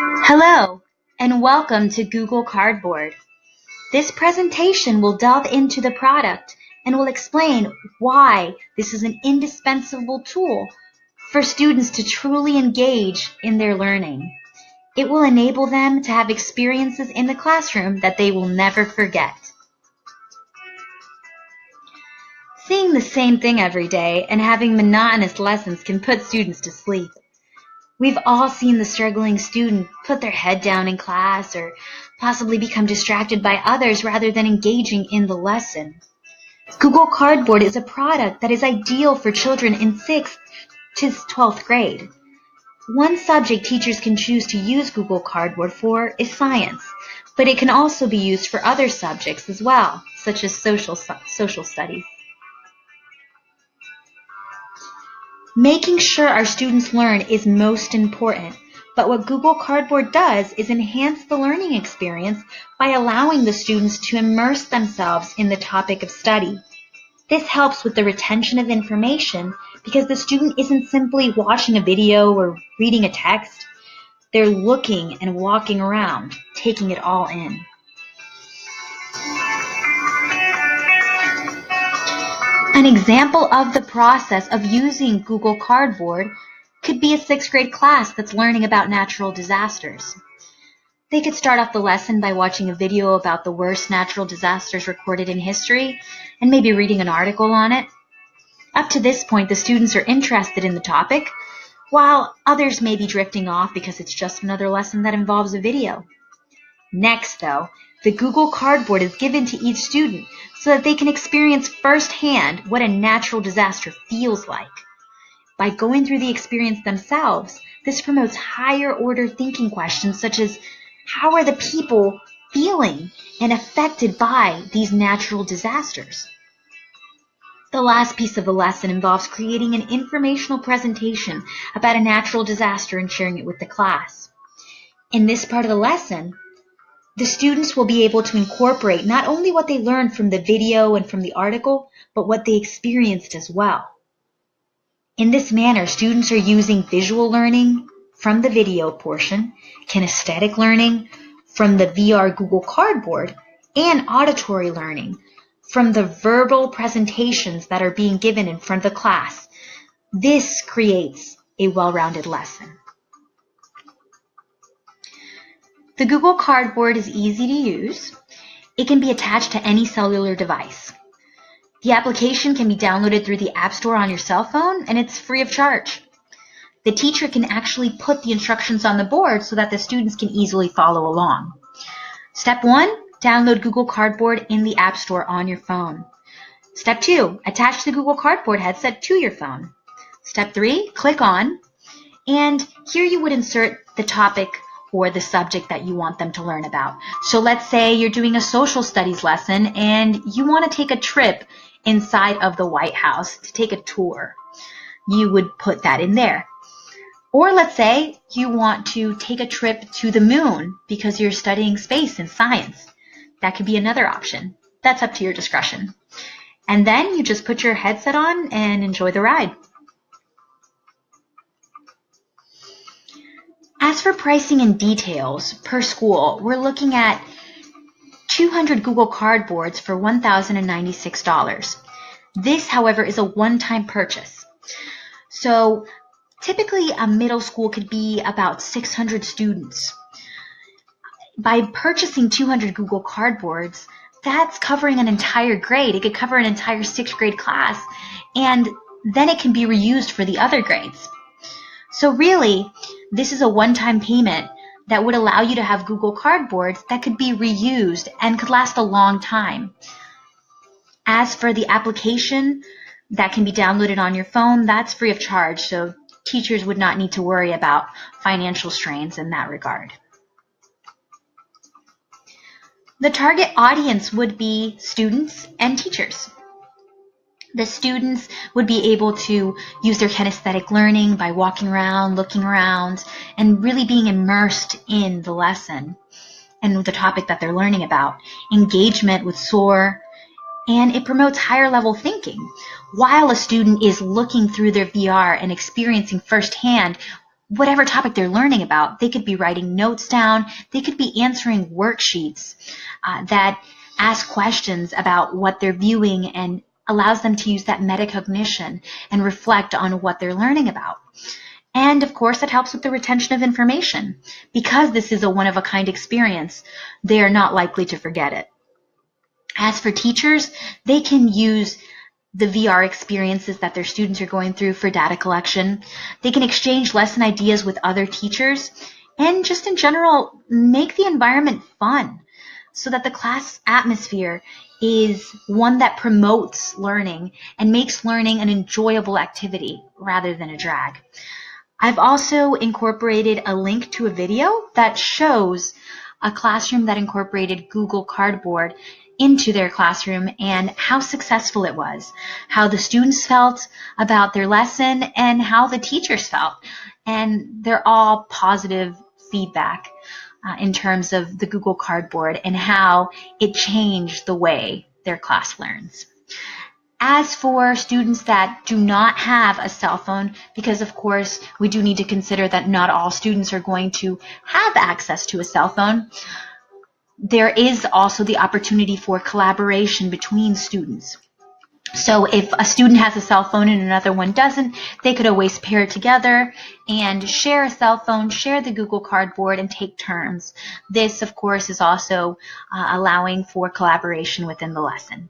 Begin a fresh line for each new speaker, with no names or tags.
Hello, and welcome to Google Cardboard. This presentation will delve into the product and will explain why this is an indispensable tool for students to truly engage in their learning. It will enable them to have experiences in the classroom that they will never forget. Seeing the same thing every day and having monotonous lessons can put students to sleep. We've all seen the struggling student put their head down in class or possibly become distracted by others rather than engaging in the lesson. Google Cardboard is a product that is ideal for children in 6th to 12th grade. One subject teachers can choose to use Google Cardboard for is science, but it can also be used for other subjects as well, such as social studies. Making sure our students learn is most important, but what Google Cardboard does is enhance the learning experience by allowing the students to immerse themselves in the topic of study. This helps with the retention of information because the student isn't simply watching a video or reading a text. They're looking and walking around, taking it all in. An example of the process of using Google Cardboard could be a 6th grade class that's learning about natural disasters. They could start off the lesson by watching a video about the worst natural disasters recorded in history and maybe reading an article on it. Up to this point, the students are interested in the topic, while others may be drifting off because it's just another lesson that involves a video. Next, though, the Google Cardboard is given to each student so that they can experience firsthand what a natural disaster feels like. By going through the experience themselves, this promotes higher order thinking questions such as, how are the people feeling and affected by these natural disasters? The last piece of the lesson involves creating an informational presentation about a natural disaster and sharing it with the class. In this part of the lesson, the students will be able to incorporate not only what they learned from the video and from the article, but what they experienced as well. In this manner, students are using visual learning from the video portion, kinesthetic learning from the VR Google Cardboard, and auditory learning from the verbal presentations that are being given in front of the class. This creates a well-rounded lesson. The Google Cardboard is easy to use. It can be attached to any cellular device. The application can be downloaded through the App Store on your cell phone, and it's free of charge. The teacher can actually put the instructions on the board so that the students can easily follow along. Step 1, download Google Cardboard in the App Store on your phone. Step 2, attach the Google Cardboard headset to your phone. Step 3, click on, and here you would insert the topic or the subject that you want them to learn about. So let's say you're doing a social studies lesson and you want to take a trip inside of the White House to take a tour. You would put that in there. Or let's say you want to take a trip to the moon because you're studying space and science. That could be another option. That's up to your discretion. And then you just put your headset on and enjoy the ride. As for pricing and details per school, we're looking at 200 Google Cardboards for $1,096. This, however, is a one-time purchase. So typically a middle school could be about 600 students. By purchasing 200 Google Cardboards, that's covering an entire grade. It could cover an entire 6th grade class, and then it can be reused for the other grades. So really, this is a one-time payment that would allow you to have Google Cardboards that could be reused and could last a long time. As for the application that can be downloaded on your phone, that's free of charge, so teachers would not need to worry about financial strains in that regard. The target audience would be students and teachers. The students would be able to use their kinesthetic learning by walking around, looking around, and really being immersed in the lesson and the topic that they're learning about. Engagement would soar, and it promotes higher level thinking. While a student is looking through their VR and experiencing firsthand whatever topic they're learning about. They could be writing notes down. They could be answering worksheets that ask questions about what they're viewing and allows them to use that metacognition and reflect on what they're learning about. And of course, it helps with the retention of information. Because this is a one-of-a-kind experience, they are not likely to forget it. As for teachers, they can use the VR experiences that their students are going through for data collection. They can exchange lesson ideas with other teachers and just in general make the environment fun so that the class atmosphere is one that promotes learning and makes learning an enjoyable activity rather than a drag. I've also incorporated a link to a video that shows a classroom that incorporated Google Cardboard into their classroom and how successful it was, how the students felt about their lesson, and how the teachers felt. And they're all positive feedback in terms of the Google Cardboard and how it changed the way their class learns. As for students that do not have a cell phone, because of course we do need to consider that not all students are going to have access to a cell phone, there is also the opportunity for collaboration between students. So if a student has a cell phone and another one doesn't, they could always pair together and share a cell phone, share the Google Cardboard, and take turns. This, of course, is also allowing for collaboration within the lesson.